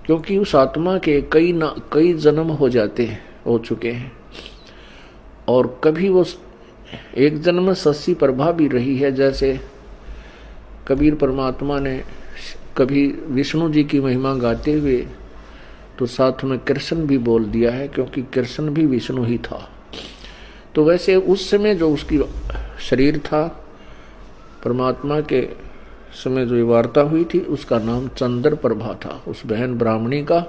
क्योंकि उस आत्मा के कई जन्म हो चुके हैं, और कभी वो एक जन्म में सस्सी प्रभा भी रही है। जैसे कबीर परमात्मा ने कभी विष्णु जी की महिमा गाते हुए तो साथ में कृष्ण भी बोल दिया है, क्योंकि कृष्ण भी विष्णु ही था। तो वैसे उस समय जो उसकी शरीर था, परमात्मा के समय जो वार्ता हुई थी, उसका नाम चंद्र प्रभा था। उस बहन ब्राह्मणी का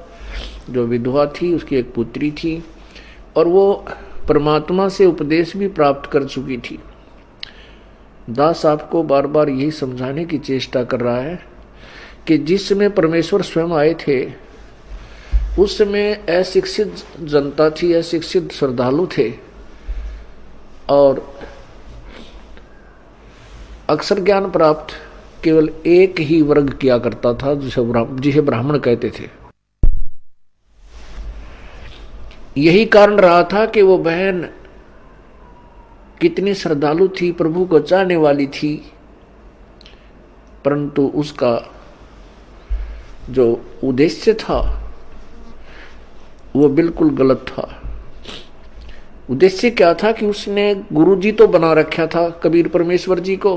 जो विधवा थी, उसकी एक पुत्री थी, और वो परमात्मा से उपदेश भी प्राप्त कर चुकी थी। दास आपको बार बार यही समझाने की चेष्टा कर रहा है कि जिस समय परमेश्वर स्वयं आए थे, उस समय अशिक्षित जनता थी, अशिक्षित श्रद्धालु थे, और अक्षर ज्ञान प्राप्त केवल एक ही वर्ग किया करता था, जिसे ब्राह्मण कहते थे। यही कारण रहा था कि वो बहन कितनी श्रद्धालु थी, प्रभु को चाहने वाली थी, परंतु उसका जो उद्देश्य था वो बिल्कुल गलत था। उद्देश्य क्या था कि उसने गुरुजी तो बना रखा था कबीर परमेश्वर जी को,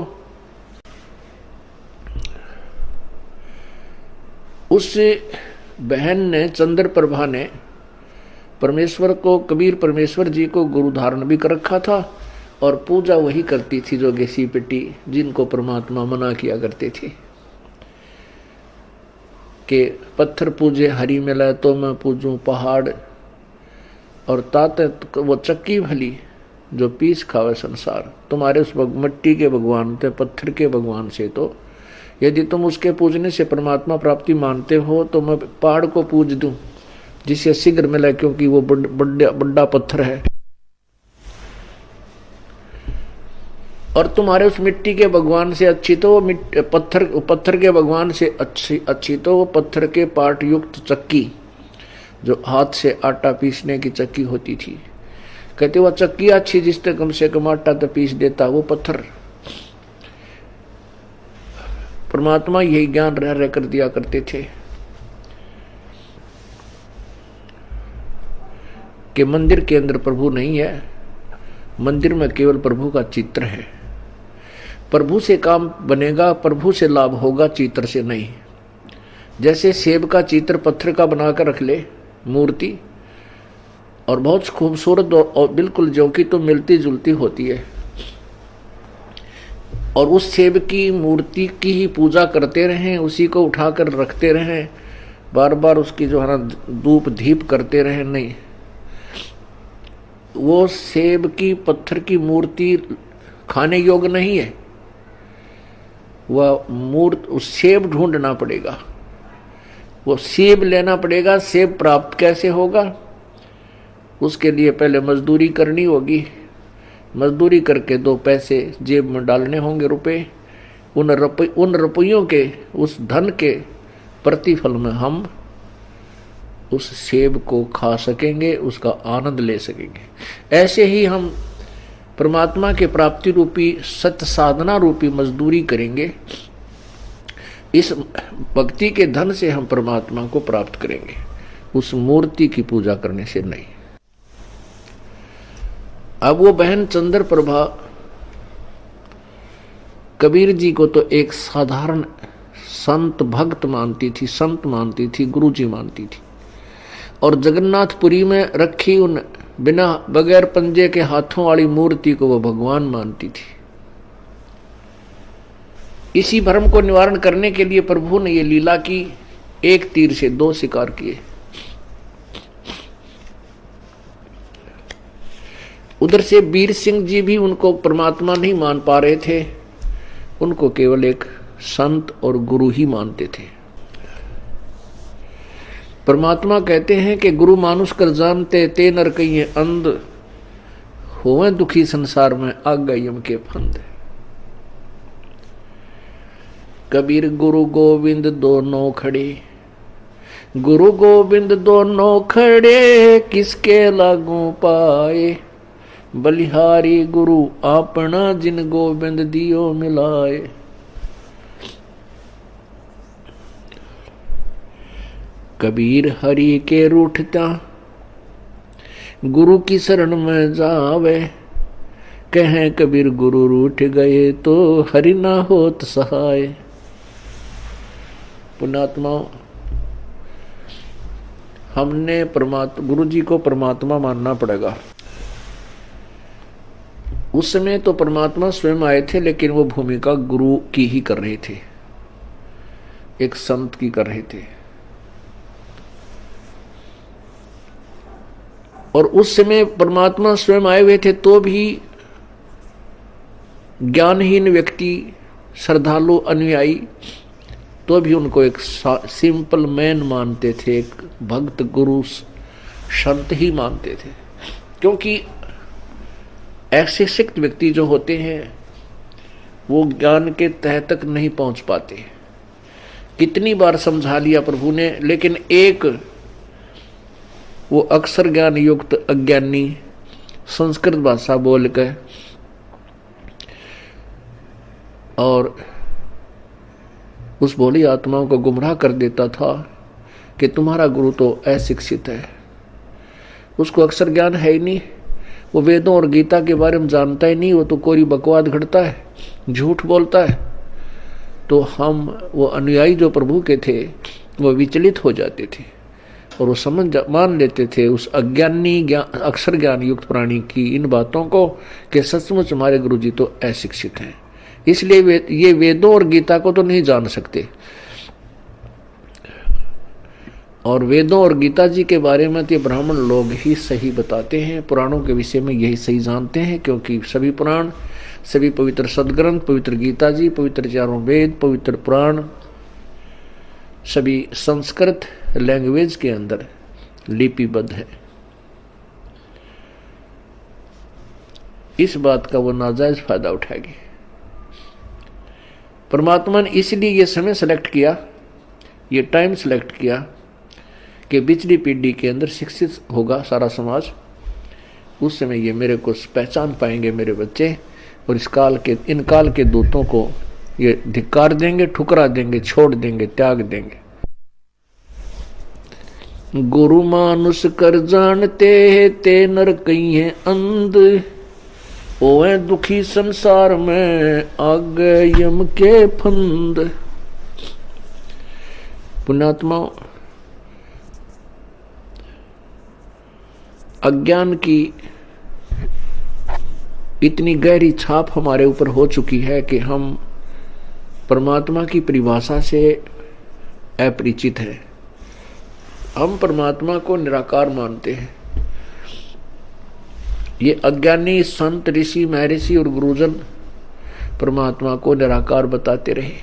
उस बहन ने, चंद्र प्रभा ने, परमेश्वर को, कबीर परमेश्वर जी को गुरु धारण भी कर रखा था, और पूजा वही करती थी जो गेसी पिटी, जिनको परमात्मा मना किया करते थे कि पत्थर पूजे हरि मिले तो मैं पूजूं पहाड़, और ताते वो चक्की भली जो पीस खावे संसार। तुम्हारे उस मिट्टी के भगवान थे, पत्थर के भगवान से तो यदि तुम उसके पूजने से परमात्मा प्राप्ति मानते हो, तो मैं पहाड़ को पूज दूं जिससे शीघ्र मिले, क्योंकि वो बड़ा पत्थर है। और तुम्हारे उस मिट्टी के भगवान से अच्छी तो वो पत्थर के भगवान से अच्छी तो वो पत्थर के पार्ट युक्त चक्की, जो हाथ से आटा पीसने की चक्की होती थी। कहते वो चक्की अच्छी, जिससे कम से कम आटा तो पीस देता वो पत्थर। परमात्मा यही ज्ञान रह कर दिया करते थे कि मंदिर के अंदर प्रभु नहीं है, मंदिर में केवल प्रभु का चित्र है। प्रभु से काम बनेगा, प्रभु से लाभ होगा, चित्र से नहीं। जैसे सेब का चित्र पत्थर का बनाकर रख ले मूर्ति, और बहुत खूबसूरत और बिल्कुल जो कि तो मिलती जुलती होती है, और उस सेब की मूर्ति की ही पूजा करते रहें, उसी को उठाकर रखते रहें, बार बार उसकी जो है ना धूप दीप करते रहें, नहीं, वो सेब की पत्थर की मूर्ति खाने योग्य नहीं है। वह उस सेब ढूंढना पड़ेगा, वो सेब लेना पड़ेगा। सेब प्राप्त कैसे होगा? उसके लिए पहले मजदूरी करनी होगी, मजदूरी करके 2 पैसे जेब में डालने होंगे, रुपए। उन रुपयों के, उस धन के प्रतिफल में हम उस सेब को खा सकेंगे, उसका आनंद ले सकेंगे। ऐसे ही हम परमात्मा के प्राप्ति रूपी सत्य साधना रूपी मजदूरी करेंगे। इस भक्ति के धन से हम परमात्मा को प्राप्त करेंगे, उस मूर्ति की पूजा करने से नहीं। अब वो बहन चंद्र प्रभा कबीर जी को तो एक साधारण संत भक्त मानती थी, संत मानती थी, गुरु जी मानती थी, और जगन्नाथपुरी में रखी उन बिना बगैर पंजे के हाथों वाली मूर्ति को वो भगवान मानती थी। इसी भ्रम को निवारण करने के लिए प्रभु ने ये लीला की, एक तीर से 2 शिकार किए। उधर से वीर सिंह जी भी उनको परमात्मा नहीं मान पा रहे थे, उनको केवल एक संत और गुरु ही मानते थे। परमात्मा कहते हैं कि गुरु मानुष कर जानते ते नर कहिए अंध, होवे दुखी संसार में आगा यम के फंद। कबीर गुरु गोविंद दोनों खड़े, गुरु गोविंद दोनों खड़े, किसके लागू पाए, बलिहारी गुरु आपना जिन गोविंद दियो मिलाए। कबीर हरि के रूठता गुरु की शरण में जावे। कहें कबीर गुरु रूठ गए तो हरि ना होत सहाय। पुण्यात्मा, हमने परमात्मा गुरु जी को परमात्मा मानना पड़ेगा। उस समय तो परमात्मा स्वयं आए थे, लेकिन वो भूमिका गुरु की ही कर रहे थे, एक संत की कर रहे थे। और उस समय परमात्मा स्वयं आए हुए थे तो भी ज्ञानहीन व्यक्ति, श्रद्धालु, अनुयायी तो भी उनको एक सिंपल मैन मानते थे, एक भक्त गुरु संत ही मानते थे। क्योंकि ऐसे शिक्षित व्यक्ति जो होते हैं वो ज्ञान के तह तक नहीं पहुंच पाते। कितनी बार समझा लिया प्रभु ने, लेकिन एक वो अक्षर ज्ञान युक्त अज्ञानी संस्कृत भाषा बोलकर और उस भोली आत्माओं को गुमराह कर देता था कि तुम्हारा गुरु तो अशिक्षित है, उसको अक्षर ज्ञान है ही नहीं, वो वेदों और गीता के बारे में जानता ही नहीं, वो तो कोई बकवाद घड़ता है, झूठ बोलता है। तो हम वो अनुयायी जो प्रभु के थे वो विचलित हो जाते थे और वो मान लेते थे उस अज्ञानी अक्षर ज्ञान युक्त प्राणी की इन बातों को कि सचमुच हमारे गुरु जी तो अशिक्षित हैं, इसलिए ये वेदों और गीता को तो नहीं जान सकते। और वेदों और गीता जी के बारे में तो ब्राह्मण लोग ही सही बताते हैं, पुराणों के विषय में यही सही जानते हैं, क्योंकि सभी पुराण, सभी पवित्र सदग्रंथ, पवित्र गीता जी, पवित्र चारों वेद, पवित्र पुराण सभी संस्कृत लैंग्वेज के अंदर लिपिबद्ध है। इस बात का वो नाजायज फायदा उठाएगी। परमात्मा ने इसलिए ये समय सेलेक्ट किया, ये टाइम सेलेक्ट किया कि पिछली पीढ़ी के अंदर शिक्षित होगा सारा समाज, उस समय ये मेरे को पहचान पाएंगे मेरे बच्चे, और इन काल के दूतों को ये धिक्कार देंगे, ठुकरा देंगे, छोड़ देंगे, त्याग देंगे। गुरु मानुष कर जानते ते नर कहीं है अंध, ओए दुखी संसार में आग यम के फंद। पुण्यात्मा, अज्ञान की इतनी गहरी छाप हमारे ऊपर हो चुकी है कि हम परमात्मा की परिभाषा से अपरिचित हैं। हम परमात्मा को निराकार मानते हैं। ये अज्ञानी संत, ऋषि, महर्षि और गुरुजन परमात्मा को निराकार बताते रहे,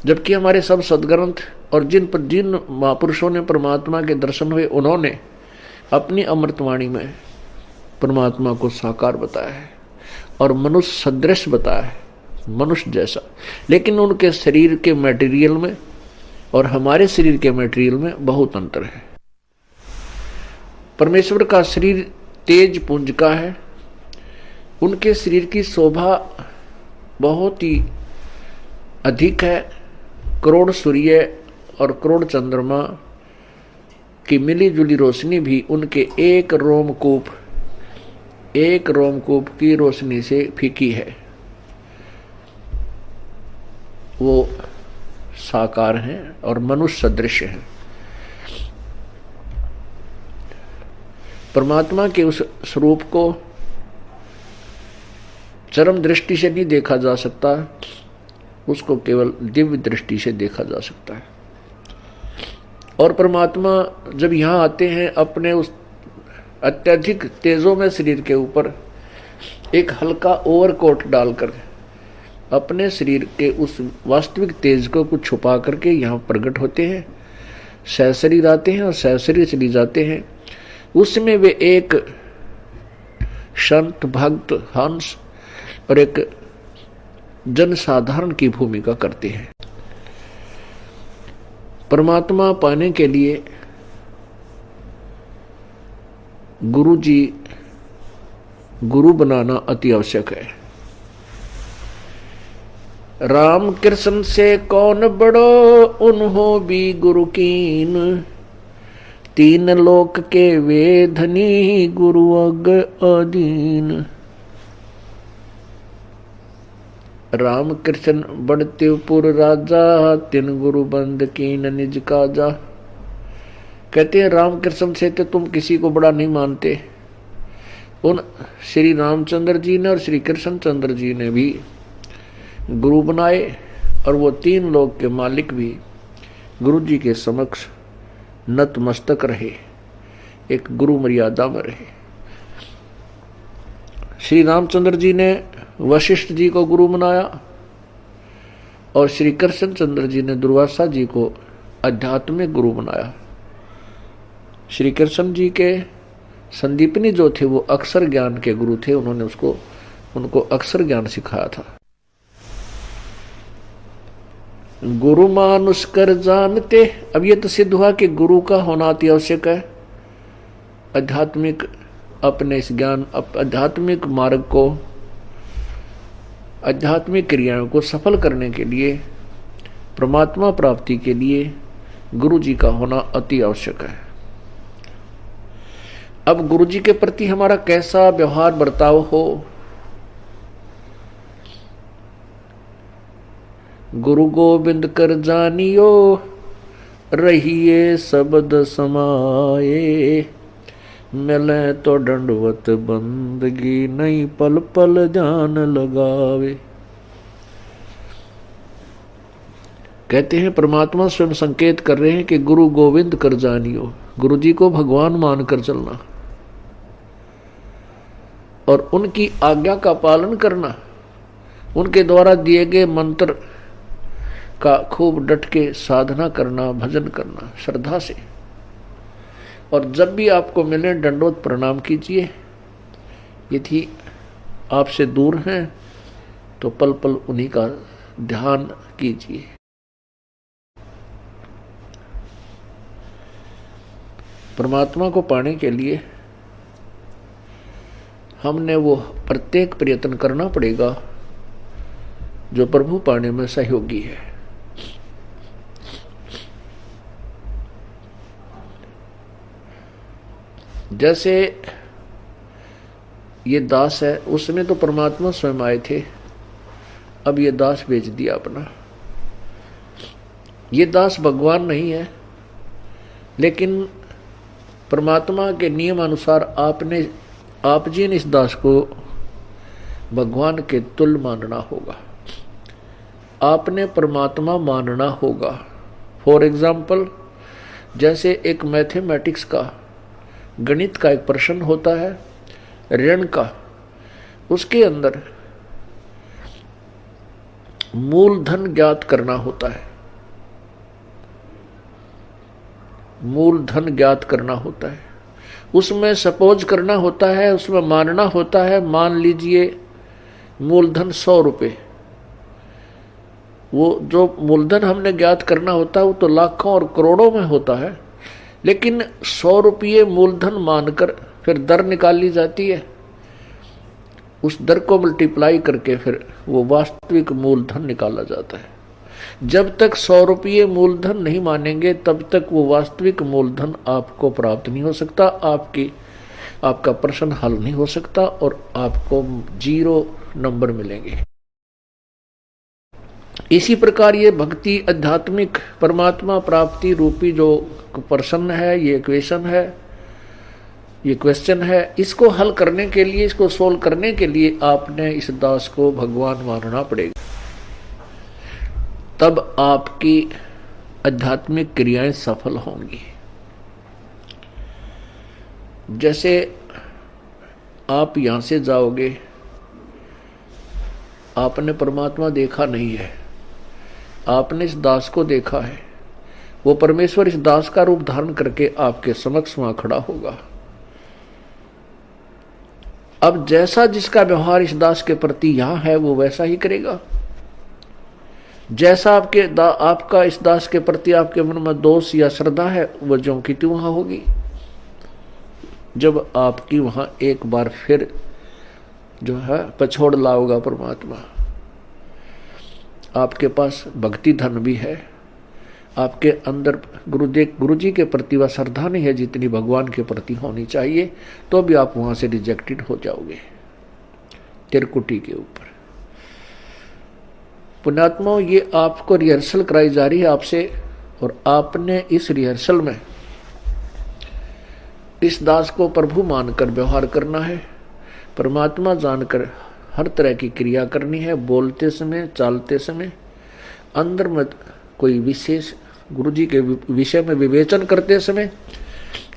जबकि हमारे सब सदग्रंथ और जिन महापुरुषों ने परमात्मा के दर्शन हुए उन्होंने अपनी अमृतवाणी में परमात्मा को साकार बताया है और मनुष्य सदृश बताया है, मनुष्य जैसा। लेकिन उनके शरीर के मटेरियल में और हमारे शरीर के मटेरियल में बहुत अंतर है। परमेश्वर का शरीर तेज पुंज का है, उनके शरीर की शोभा बहुत ही अधिक है। करोड़ सूर्य और करोड़ चंद्रमा की मिली जुली रोशनी भी उनके एक रोमकूप की रोशनी से फीकी है। वो साकार हैं और मनुष्य सदृश हैं। परमात्मा के उस स्वरूप को चरम दृष्टि से नहीं देखा जा सकता, उसको केवल दिव्य दृष्टि से देखा जा सकता है। और परमात्मा जब यहाँ आते हैं अपने उस अत्यधिक तेजों में शरीर के ऊपर एक हल्का ओवरकोट डालकर अपने शरीर के उस वास्तविक तेज को कुछ छुपा करके यहाँ प्रकट होते हैं, सहशरीर आते हैं और सहशरीर चली जाते हैं। उसमें वे एक संत, भक्त, हंस और एक जनसाधारण की भूमिका करते हैं। परमात्मा पाने के लिए गुरु जी, गुरु बनाना अति आवश्यक है। राम कृष्ण से कौन बड़ो उन्हों भी गुरु कीन, तीन लोक के वे धनी गुरु अग अधीन। राम कृष्ण बड़तेपुर राजा, तीन गुरु बंद कीन निज काजा। कहते हैं राम कृष्ण से तो तुम किसी को बड़ा नहीं मानते। उन श्री रामचंद्र जी ने और श्री कृष्ण चंद्र जी ने भी गुरु बनाए, और वो तीन लोक के मालिक भी गुरु जी के समक्ष नतमस्तक रहे, एक गुरु मर्यादा में रहे। श्री रामचंद्र जी ने वशिष्ठ जी को गुरु बनाया, और श्री कृष्ण चंद्र जी ने दुर्वासा जी को आध्यात्मिक गुरु बनाया। श्री कृष्ण जी के संदीपनी जो थे वो अक्षर ज्ञान के गुरु थे, उन्होंने उनको अक्षर ज्ञान सिखाया था। गुरु मानुष कर जानते, अब ये तो सिद्ध हुआ कि गुरु का होना अति आवश्यक है। आध्यात्मिक अपने इस ज्ञान आध्यात्मिक मार्ग को, आध्यात्मिक क्रियाओं को सफल करने के लिए, परमात्मा प्राप्ति के लिए गुरु जी का होना अति आवश्यक है। अब गुरु जी के प्रति हमारा कैसा व्यवहार बर्ताव हो। गुरु गोविंद कर जानियो, रहिए शब्द समाये, मिले तो दंडवत बंदगी, नहीं पल पल ध्यान लगावे। कहते हैं परमात्मा स्वयं संकेत कर रहे हैं कि गुरु गोविंद कर जानियो, गुरु जी को भगवान मानकर चलना और उनकी आज्ञा का पालन करना, उनके द्वारा दिए गए मंत्र का खूब डट के साधना करना, भजन करना श्रद्धा से। और जब भी आपको मिले दंडोत प्रणाम कीजिए। यदि आपसे दूर हैं तो पल पल उन्हीं का ध्यान कीजिए। परमात्मा को पाने के लिए हमने वो प्रत्येक प्रयत्न करना पड़ेगा जो प्रभु पाने में सहयोगी है। जैसे ये दास है, उसने तो परमात्मा स्वयं आए थे, अब ये दास बेच दिया अपना। ये दास भगवान नहीं है, लेकिन परमात्मा के नियम अनुसार आप जी ने इस दास को भगवान के तुल्य मानना होगा। आपने परमात्मा मानना होगा। फॉर एग्जाम्पल, जैसे एक मैथमेटिक्स का, गणित का एक प्रश्न होता है ऋण का, उसके अंदर मूलधन ज्ञात करना होता है। मूलधन ज्ञात करना होता है, उसमें सपोज करना होता है, उसमें मानना होता है, मान लीजिए मूलधन 100 रुपये। वो जो मूलधन हमने ज्ञात करना होता है वो तो लाखों और करोड़ों में होता है, लेकिन 100 रुपये मूलधन मानकर फिर दर निकाल ली जाती है। उस दर को मल्टीप्लाई करके फिर वो वास्तविक मूलधन निकाला जाता है। जब तक 100 रुपये मूलधन नहीं मानेंगे तब तक वो वास्तविक मूलधन आपको प्राप्त नहीं हो सकता, आपका प्रश्न हल नहीं हो सकता और आपको 0 नंबर मिलेंगे। इसी प्रकार ये भक्ति आध्यात्मिक परमात्मा प्राप्ति रूपी जो प्रश्न है, ये इक्वेशन है, ये क्वेश्चन है, इसको हल करने के लिए, इसको सोल्व करने के लिए आपने इस दास को भगवान मानना पड़ेगा। तब आपकी आध्यात्मिक क्रियाएं सफल होंगी। जैसे आप यहां से जाओगे, आपने परमात्मा देखा नहीं है, आपने इस दास को देखा है, वो परमेश्वर इस दास का रूप धारण करके आपके समक्ष वहां खड़ा होगा। अब जैसा जिसका व्यवहार इस दास के प्रति यहां है वो वैसा ही करेगा। जैसा आपका इस दास के प्रति आपके मन में दोष या श्रद्धा है वो ज्यों की त्यों वहां होगी। जब आपकी वहां एक बार फिर जो है पछोड़ लाओगा परमात्मा। आपके पास भक्ति धन भी है, आपके अंदर गुरु जी के प्रति वह श्रद्धा नहीं है जितनी भगवान के प्रति होनी चाहिए, तो भी आप वहां से रिजेक्टेड हो जाओगे तिरकुटी के ऊपर। पुण्यात्माओं, ये आपको रिहर्सल कराई जा रही है आपसे, और आपने इस रिहर्सल में इस दास को प्रभु मानकर व्यवहार करना है, परमात्मा जानकर हर तरह की क्रिया करनी है। बोलते समय, चालते समय, अंदर में कोई विशेष गुरु जी के विषय में विवेचन करते समय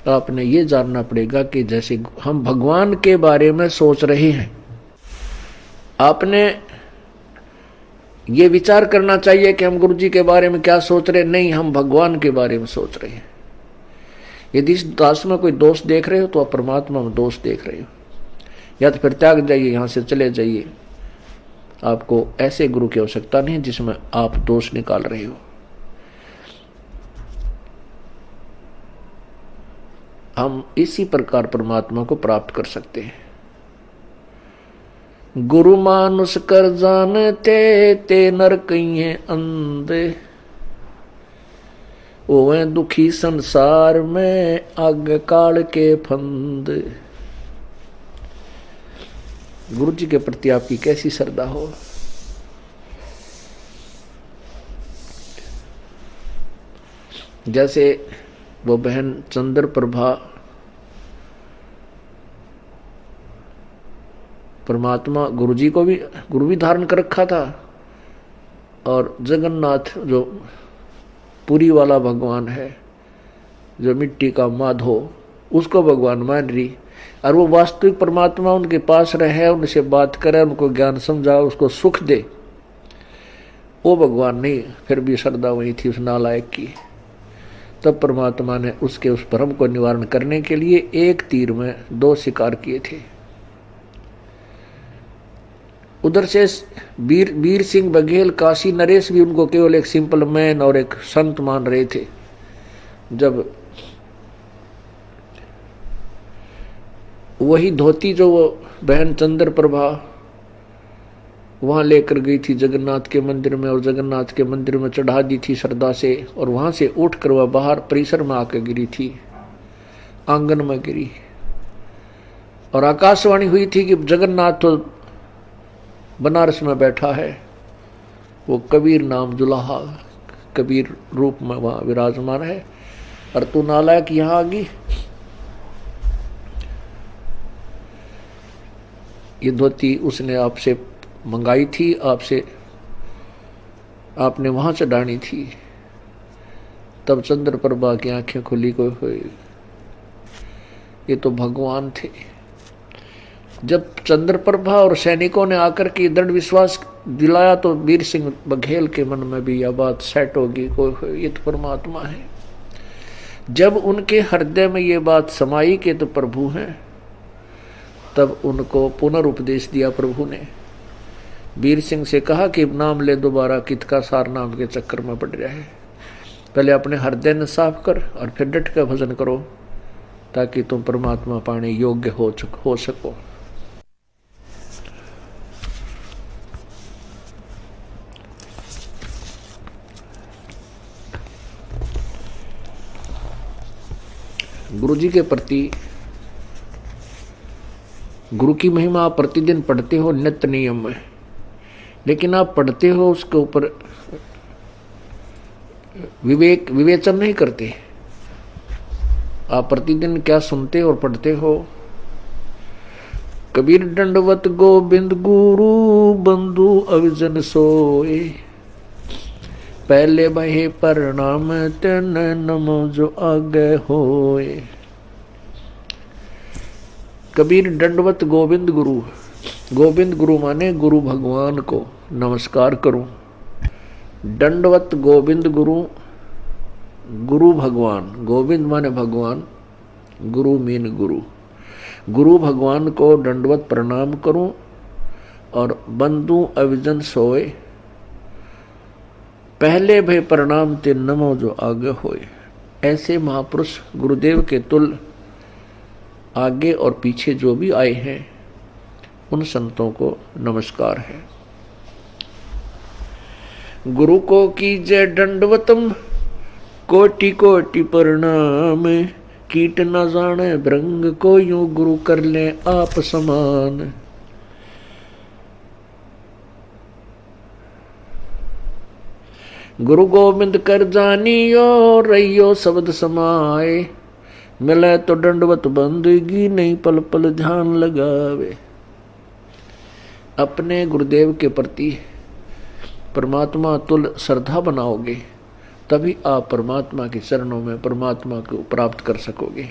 आपने ये जानना पड़ेगा कि जैसे हम भगवान के बारे में सोच रहे हैं, आपने ये विचार करना चाहिए कि हम गुरु जी के बारे में क्या सोच रहे हैं। नहीं, हम भगवान के बारे में सोच रहे हैं। यदि इस दास में कोई दोष देख रहे हो तो आप परमात्मा में दोष देख रहे हो, या तो फिर त्याग जाइए, यहां से चले जाइए। आपको ऐसे गुरु की आवश्यकता नहीं जिसमें आप दोष निकाल रहे हो। हम इसी प्रकार परमात्मा को प्राप्त कर सकते हैं। गुरु मानुष कर जानते ते नर कहिए अंधे, ओवे दुखी संसार में आग काल के फंद। गुरु जी के प्रति आपकी कैसी श्रद्धा हो। जैसे वो बहन चंद्र प्रभा परमात्मा गुरु जी को भी गुरु भी धारण कर रखा था, और जगन्नाथ जो पुरी वाला भगवान है, जो मिट्टी का माधो, उसको भगवान मान रही, और वो वास्तविक परमात्मा उनके पास रहे, उनसे बात करे, उनको ज्ञान समझा, उसको सुख दे, वो भगवान नहीं। फिर भी श्रद्धा वही थी उस नालायक की। तब परमात्मा ने उसके उस भ्रम को निवारण करने के लिए एक तीर में दो शिकार किए थे। उधर से वीर सिंह बघेल, काशी नरेश भी उनको केवल एक सिंपल मैन और एक संत मान रहे थे। जब वही धोती जो वो बहन चंद्र प्रभा वहां लेकर गई थी जगन्नाथ के मंदिर में, और जगन्नाथ के मंदिर में चढ़ा दी थी श्रद्धा से, और वहां से उठकर वह बाहर परिसर में आकर गिरी थी, आंगन में गिरी, और आकाशवाणी हुई थी कि जगन्नाथ तो बनारस में बैठा है, वो कबीर नाम जुलाहा कबीर रूप में वहां विराजमान है, और तू नालायक यहां आ गई। ये धोती उसने आपसे मंगाई थी, आपसे आपने वहां चढ़ानी थी। तब चंद्र प्रभा की आंखें खुली को हुई, ये तो भगवान थे। जब चंद्र प्रभा और सैनिकों ने आकर के दृढ़ विश्वास दिलाया तो वीर सिंह बघेल के मन में भी यह बात सेट होगी, कोई ये तो परमात्मा है। जब उनके हृदय में ये बात समाई कि तो प्रभु हैं, तब उनको पुनरुपदेश दिया प्रभु ने। वीर सिंह से कहा कि नाम ले, दोबारा कित का सार नाम के चक्कर में पड़ रहा है। पहले अपने हृदय ने साफ कर और फिर डट कर भजन करो, ताकि तुम परमात्मा पाने योग्य हो सको। गुरु जी के प्रति गुरु की महिमा आप प्रतिदिन पढ़ते हो नित्य नियम में, लेकिन आप पढ़ते हो उसके ऊपर विवेचन नहीं करते। आप प्रतिदिन क्या सुनते और पढ़ते हो। कबीर दंडवत गोविंद गुरु बंधु अविजन सोए, पहले बहे प्रणाम तेन नमो जो आगे होए। कबीर दंडवत गोविंद गुरु, गोविंद गुरु माने गुरु भगवान को नमस्कार करूं। दंडवत गोविंद गुरु, गुरु भगवान, गोविंद माने भगवान, गुरु मीन गुरु, गुरु भगवान को दंडवत प्रणाम करूं। और बंधु अविजन सोए, पहले भय प्रणाम ते नमो जो आगे होए। ऐसे महापुरुष गुरुदेव के तुल्य आगे और पीछे जो भी आए हैं उन संतों को नमस्कार है। गुरु को कीजय दंडवतम, कोटि कोटि प्रणाम। कीट न जाने भृंग को, यूं गुरु कर ले आप समान। गुरु गोविंद कर जानियो, रहियो शब्द समाए। मिले तो दंडवत बंदगी, नहीं पल पल ध्यान लगावे। अपने गुरुदेव के प्रति परमात्मा तुल श्रद्धा बनाओगे, तभी आप परमात्मा के चरणों में परमात्मा को प्राप्त कर सकोगे।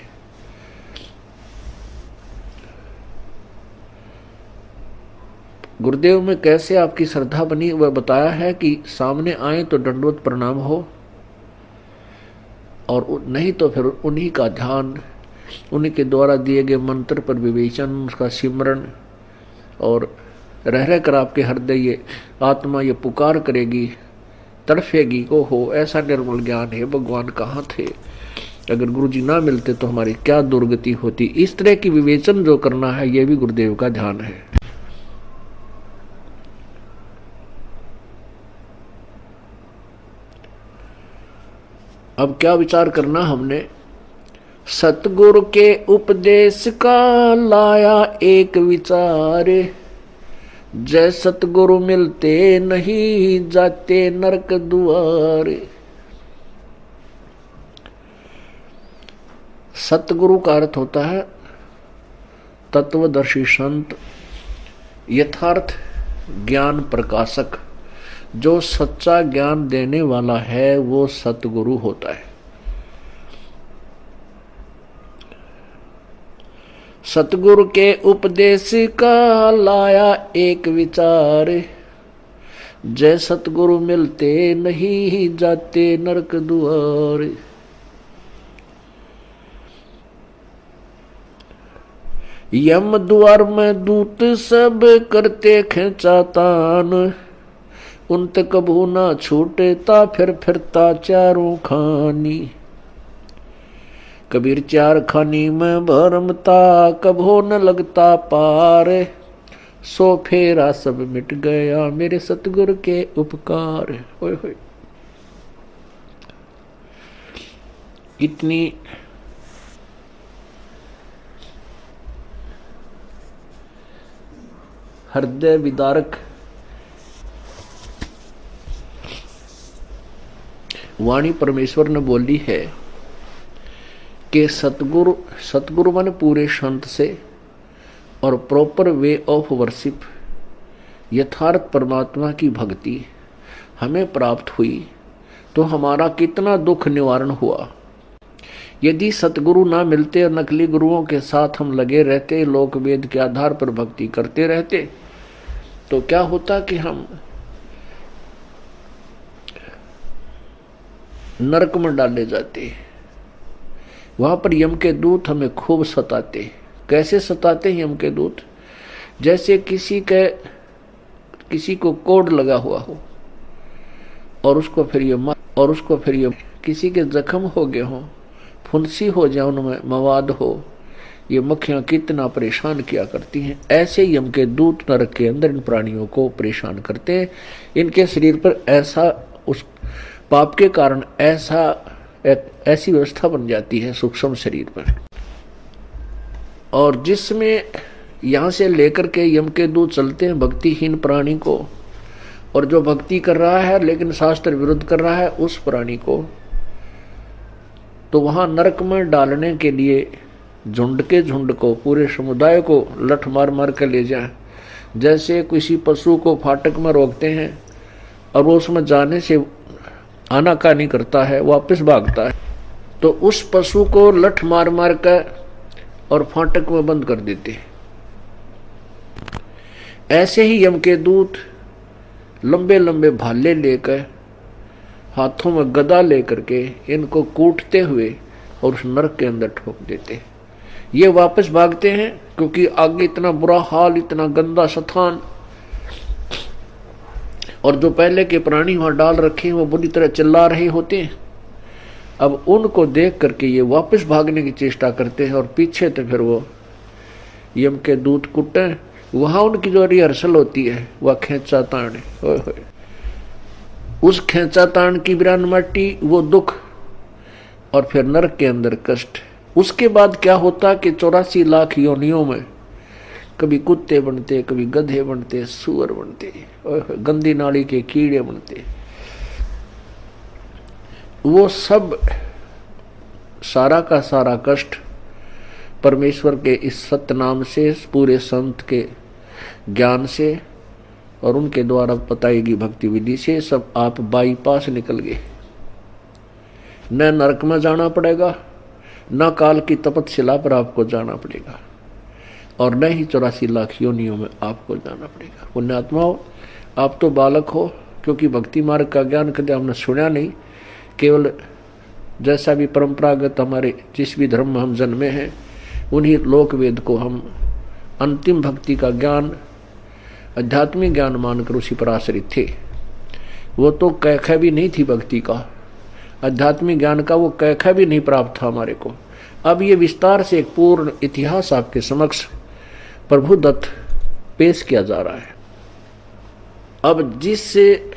गुरुदेव में कैसे आपकी श्रद्धा बनी वह बताया है कि सामने आए तो दंडवत प्रणाम हो, और नहीं तो फिर उन्हीं का ध्यान, उन्हीं के द्वारा दिए गए मंत्र पर विवेचन, उसका सिमरण, और रह रह कर आपके हृदय ये आत्मा ये पुकार करेगी, तड़फेगी को हो ऐसा निर्मल ज्ञान है भगवान कहाँ थे, अगर गुरु जी ना मिलते तो हमारी क्या दुर्गति होती। इस तरह की विवेचन जो करना है यह भी गुरुदेव का ध्यान है। अब क्या विचार करना हमने, सतगुरु के उपदेश का लाया एक विचार। जय सतगुरु मिलते नहीं, जाते नरक द्वार। सतगुरु का अर्थ होता है तत्वदर्शी संत, यथार्थ ज्ञान प्रकाशक। जो सच्चा ज्ञान देने वाला है वो सतगुरु होता है। सतगुरु के उपदेश का लाया एक विचार। जय सतगुरु मिलते नहीं, जाते नरक द्वार। यम द्वार में दूत सब करते खेचातान। उनत कभू ना छूटेता, फिर फिरता चारों खानी। कबीर चार खानी में भरमता, कभो न लगता पार। सो फेरा सब मिट गया, मेरे सतगुरु के उपकार। होय होय, इतनी हृदय विदारक वाणी परमेश्वर ने बोली है कि सतगुरु माने पूरे संत से और प्रॉपर वे ऑफ वर्शिप, यथार्थ परमात्मा की भक्ति हमें प्राप्त हुई तो हमारा कितना दुख निवारण हुआ। यदि सतगुरु ना मिलते और नकली गुरुओं के साथ हम लगे रहते, लोक वेद के आधार पर भक्ति करते रहते, तो क्या होता कि हम नरक में डाले जाते। वहां पर यम के दूत हमें खूब सताते। कैसे सताते हैं यम के दूत? जैसे किसी को कोड लगा हुआ हो और उसको फिर ये किसी के जख्म हो गए हो, फुंसी हो जाए, उनमें मवाद हो, ये मक्खियां कितना परेशान किया करती हैं। ऐसे यम के दूत नरक के अंदर इन प्राणियों को परेशान करते हैं। इनके शरीर पर ऐसा उस पाप के कारण ऐसी व्यवस्था बन जाती है सूक्ष्म शरीर पर, और जिसमें यहां से लेकर के यम के दूत चलते हैं भक्तिहीन प्राणी को, और जो भक्ति कर रहा है लेकिन शास्त्र विरुद्ध कर रहा है उस प्राणी को, तो वहां नरक में डालने के लिए झुंड के झुंड को, पूरे समुदाय को लठ मार मार कर ले जाए। जैसे किसी पशु को फाटक में रोकते हैं और वो उसमें जाने से आनाकानी करता है, वापस भागता है, तो उस पशु को लठ मार मार कर और फाटक में बंद कर देते हैं। ऐसे ही यम के दूत लंबे लंबे भाले लेकर, हाथों में गदा लेकर के इनको कूटते हुए और उस नरक के अंदर ठोक देते हैं। ये वापस भागते हैं क्योंकि आगे इतना बुरा हाल, इतना गंदा स्थान, और जो पहले के प्राणी वहां डाल रखे हैं वो बुरी तरह चिल्ला रहे होते हैं। अब उनको देख करके ये वापस भागने की चेष्टा करते हैं, और पीछे तो फिर वो यम के दूत कुट्टे। वहां उनकी जो रिहर्सल होती है वह खेचा ताने। उस खेचातान की बिरान माटी, वो दुख, और फिर नरक के अंदर कष्ट। उसके बाद क्या होता कि 84 लाख योनियों में कभी कुत्ते बनते, कभी गधे बनते, सुअर बनते, और गंदी नाली के कीड़े बनते। वो सब सारा का सारा कष्ट परमेश्वर के इस सत्य नाम से, पूरे संत के ज्ञान से और उनके द्वारा बताई गई भक्ति विधि से सब आप बाईपास निकल गए। न नरक में जाना पड़ेगा, न काल की तपस्या पर आपको जाना पड़ेगा, और न ही 84 लाख योनियों में आपको जाना पड़ेगा। पुण्यात्माओं, आप तो बालक हो, क्योंकि भक्ति मार्ग का ज्ञान कभी हमने सुना नहीं। केवल जैसा भी परंपरागत हमारे जिस भी धर्म में हम जन्मे हैं, उन्हीं लोक वेद को हम अंतिम भक्ति का ज्ञान, आध्यात्मिक ज्ञान मानकर उसी पर आश्रित थे। वो तो कैखा भी नहीं थी भक्ति का, आध्यात्मिक ज्ञान का वो कैखा भी नहीं प्राप्त था हमारे को। अब ये विस्तार से एक पूर्ण इतिहास आपके समक्ष प्रभु दत्त पेश किया जा रहा है। अब जिससे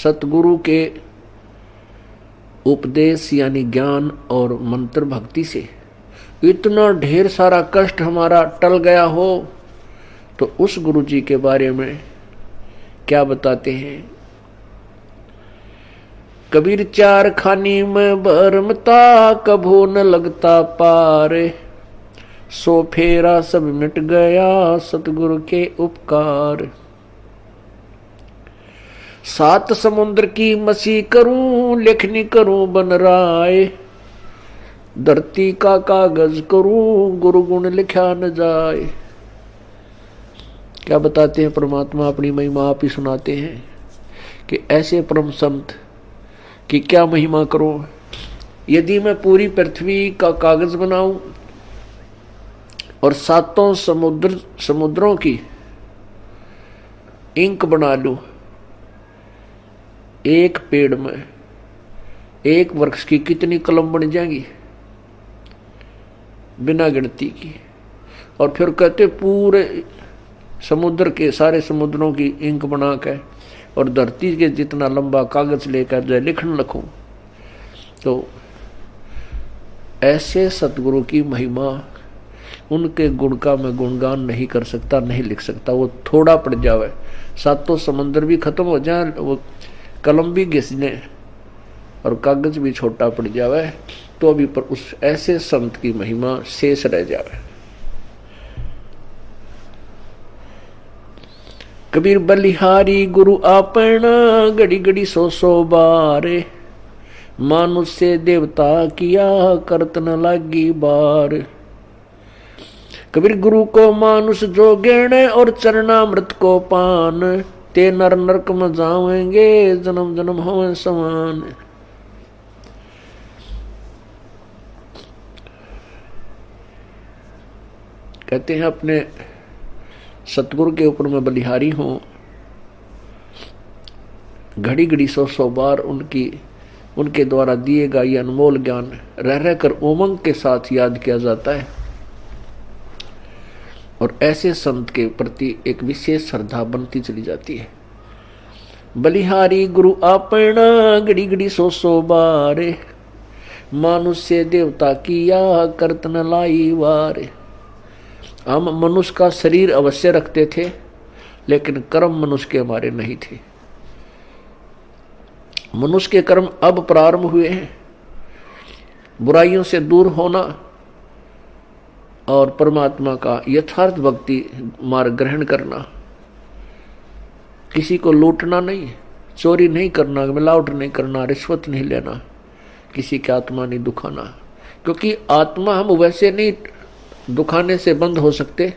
सतगुरु के उपदेश यानी ज्ञान और मंत्र भक्ति से इतना ढेर सारा कष्ट हमारा टल गया हो, तो उस गुरु जी के बारे में क्या बताते हैं। कबीर चार खानी में भरमता, कभो न लगता पार, सो फेरा सब मिट गया सतगुरु के उपकार। 7 समुद्र की मसी करूं, लेखनी करूं बन राय, धरती का कागज करूं, गुरु गुण लिखा न जाए। क्या बताते हैं परमात्मा, अपनी महिमा आप ही सुनाते हैं कि ऐसे परम संत कि क्या महिमा करो। यदि मैं पूरी पृथ्वी का कागज बनाऊं और 7 समुद्रों की इंक बना लूं, एक पेड़ में एक वृक्ष की कितनी कलम बन जाएंगी बिना गिनती की। और फिर कहते पूरे समुद्र के सारे समुद्रों की इंक बना के और धरती के जितना लंबा कागज लेकर जाए लिखने लगूं, तो ऐसे सतगुरु की महिमा, उनके गुण का मैं गुणगान नहीं कर सकता, नहीं लिख सकता। वो थोड़ा पड़ जावे, 7 समंदर भी खत्म हो जाए, वो कलम भी घिसने और कागज भी छोटा पड़ जावे, तो अभी पर उस ऐसे संत की महिमा शेष रह जावे। कबीर बलिहारी गुरु आपना, घड़ी घड़ी 100 बार, मानुष से देवता किया करत न लागी बार। कबीर गुरु को मानुष जो ज्ञान और चरणामृत को पान, ते नर नरक में जावेंगे जन्म जन्म होवे समान। कहते हैं अपने सतगुरु के ऊपर मैं बलिहारी हूं, घड़ी घड़ी 100 बार उनके द्वारा दिए गए ये अनमोल ज्ञान रह रहकर उमंग के साथ याद किया जाता है, और ऐसे संत के प्रति एक विशेष श्रद्धा बनती चली जाती है। बलिहारी गुरु आपना, घड़ी घड़ी 100 बार, मानुष से देवता किया करत न लाई वार। हम मनुष्य का शरीर अवश्य रखते थे, लेकिन कर्म मनुष्य के हमारे नहीं थे। मनुष्य के कर्म अब प्रारंभ हुए हैं, बुराइयों से दूर होना और परमात्मा का यथार्थ भक्ति मार्ग ग्रहण करना। किसी को लूटना नहीं, चोरी नहीं करना, मिलावट नहीं करना, रिश्वत नहीं लेना, किसी की आत्मा नहीं दुखाना, क्योंकि आत्मा हम वैसे नहीं दुखाने से बंद हो सकते,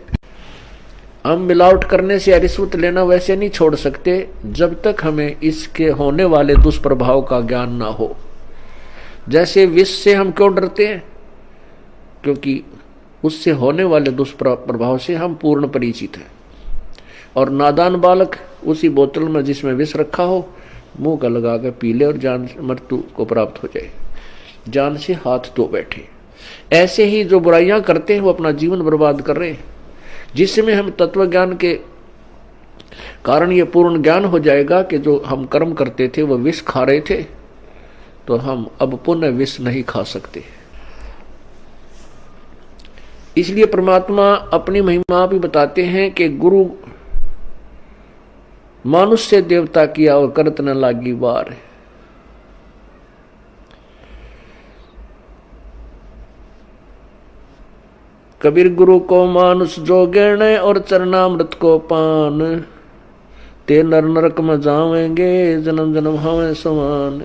हम मिलावट करने से या रिश्वत लेना वैसे नहीं छोड़ सकते जब तक हमें इसके होने वाले दुष्प्रभाव का ज्ञान ना हो। जैसे विष से हम क्यों डरते हैं, क्योंकि उससे होने वाले दुष्प्रभाव से हम पूर्ण परिचित हैं। और नादान बालक उसी बोतल में जिसमें विष रखा हो मुंह का लगा कर पी ले और जान मृत्यु को प्राप्त हो जाए, जान से हाथ धो बैठे। ऐसे ही जो बुराइयां करते हैं वो अपना जीवन बर्बाद कर रहे हैं। जिसमें हम तत्व ज्ञान के कारण ये पूर्ण ज्ञान हो जाएगा कि जो हम कर्म करते थे वो विष खा रहे थे, तो हम अब पुनः विष नहीं खा सकते। इसलिए परमात्मा अपनी महिमा भी बताते हैं कि गुरु मानुष से देवता किया और करत न लागी वार। कबीर गुरु को मानुष जो गिरन और चरणामृत को पान, ते नर नरक में जावेंगे जन्म जन्म हमें समान।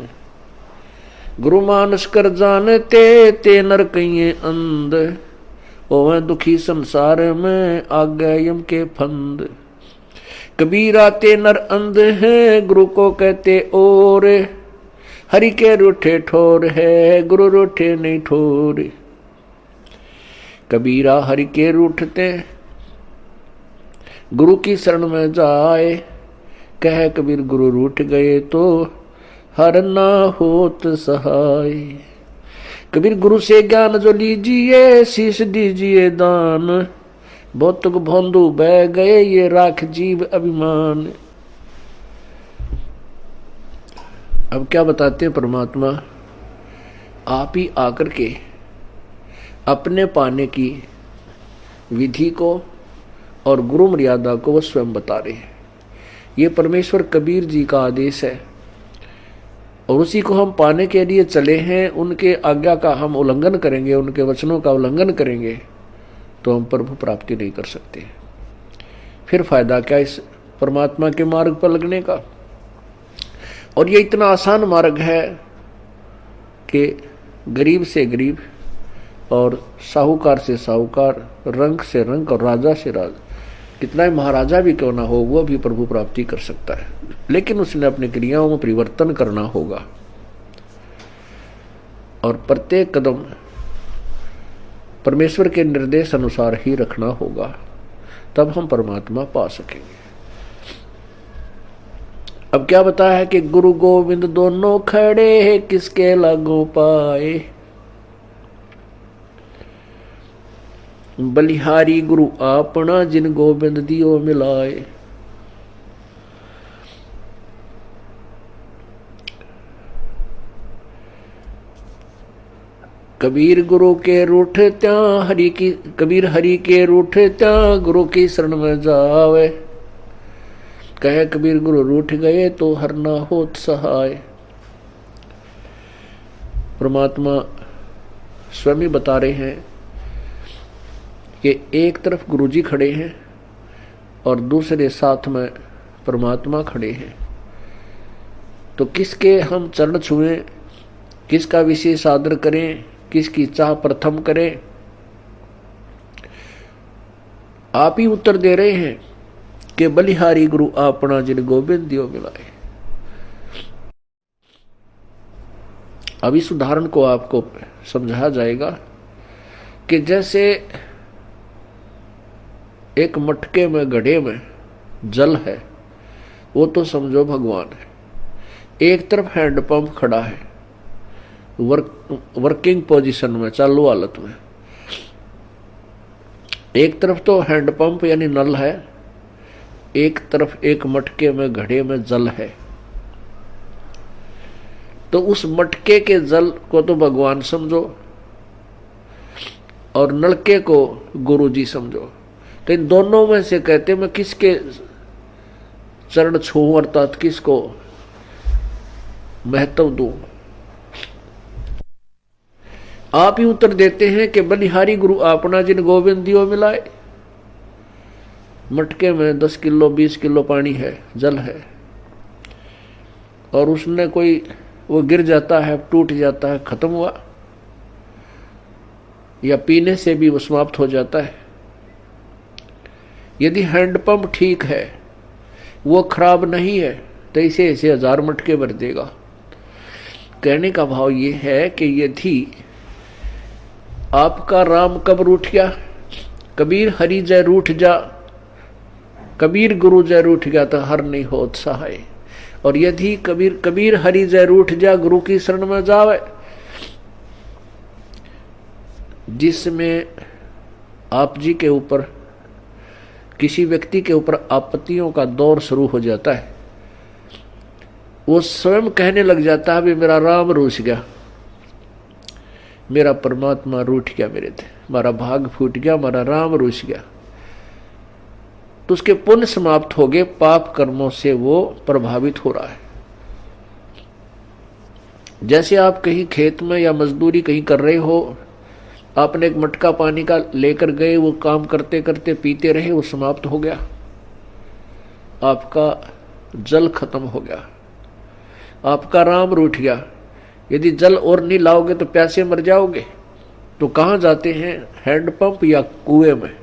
गुरु मानुष कर जानते ते नर कहिए अंध, ओवे दुखी संसार में आगे यम के फंद। कबीरा ते नर अंध है गुरु को कहते और, हरि के रूठे ठोर है गुरु रूठे नहीं ठोर। कबीरा हरि के रूठते गुरु की शरण में जाए, कह कबीर गुरु रूठ गए तो हर ना होत सहाय। कबीर गुरु से ज्ञान जो लीजिए शीश दीजिए दान, भौतुक भोंदू बह गए ये राख जीव अभिमान। अब क्या बताते हैं परमात्मा, आप ही आकर के अपने पाने की विधि को और गुरु मर्यादा को वो स्वयं बता रहे हैं। ये परमेश्वर कबीर जी का आदेश है और उसी को हम पाने के लिए चले हैं। उनके आज्ञा का हम उल्लंघन करेंगे, उनके वचनों का उल्लंघन करेंगे तो हम प्रभु प्राप्ति नहीं कर सकते। फिर फायदा क्या इस परमात्मा के मार्ग पर लगने का। और ये इतना आसान मार्ग है कि गरीब से गरीब और साहूकार से साहूकार, रंक से रंक और राजा से राजा, कितना ही महाराजा भी क्यों ना हो वो भी प्रभु प्राप्ति कर सकता है। लेकिन उसने अपनी क्रियाओं में परिवर्तन करना होगा और प्रत्येक कदम परमेश्वर के निर्देश अनुसार ही रखना होगा, तब हम परमात्मा पा सकेंगे। अब क्या बताया है कि गुरु गोविंद दोनों खड़े किसके लागू पाए। बलिहारी गुरु आपना जिन गोविंद दियो मिलाए। कबीर गुरु के रूठ त्या हरि की, कबीर हरि के रूठ त्या गुरु की शरण में जावे, कहे कबीर गुरु रूठ गए तो हर ना होत सहाय। परमात्मा स्वयं ही बता रहे हैं कि एक तरफ गुरुजी खड़े हैं और दूसरे साथ में परमात्मा खड़े हैं, तो किसके हम चरण छुएं, किसका विशेष आदर करें, किसकी चाह प्रथम करें। आप ही उत्तर दे रहे हैं कि बलिहारी गुरु आपना जिन गोविंद दियो मिलाए। अब इस उदाहरण को आपको समझाया जाएगा कि जैसे एक मटके में घड़े में जल है, वो तो समझो भगवान है। एक तरफ हैंडपंप खड़ा है वर्किंग पोजीशन में, चालू हालत में। एक तरफ तो हैंडपंप यानी नल है, एक तरफ एक मटके में घड़े में जल है। तो उस मटके के जल को तो भगवान समझो और नलके को गुरु जी समझो। तो इन दोनों में से कहते मैं किसके चरण छूं, अर्थात किसको महत्व दूं। आप ही उत्तर देते हैं कि बलिहारी गुरु आपना जिन गोविंद दियो मिलाए। मटके में 10 किलो 20 किलो पानी है, जल है, और उसने कोई वो गिर जाता है, टूट जाता है, खत्म हुआ, या पीने से भी वो समाप्त हो जाता है। यदि हैंडपंप ठीक है, वो खराब नहीं है, तो इसे 1000 मटके भर देगा। कहने का भाव ये है कि यदि आपका राम कब रूठ गया, कबीर हरि जय रूठ जा, कबीर गुरु जय रूठ गया तो हर नहीं होत सहाय। और यदि कबीर हरि जय रूठ जा, गुरु की शरण में जावे, जिसमें आप जी के ऊपर किसी व्यक्ति के ऊपर आपत्तियों का दौर शुरू हो जाता है, वो स्वयं कहने लग जाता है, मेरा राम रूठ गया, मेरा परमात्मा रूठ गया, मेरे थे मेरा भाग फूट गया, मेरा राम रूठ गया। तो उसके पुण्य समाप्त हो गए, पाप कर्मों से वो प्रभावित हो रहा है। जैसे आप कहीं खेत में या मजदूरी कहीं कर रहे हो, आपने एक मटका पानी का लेकर गए, वो काम करते करते पीते रहे, वो समाप्त हो गया, आपका जल खत्म हो गया, आपका राम रूठ गया। यदि जल और नहीं लाओगे तो प्यासे मर जाओगे। तो कहाँ जाते हैं? हैंडपंप या कुएं में।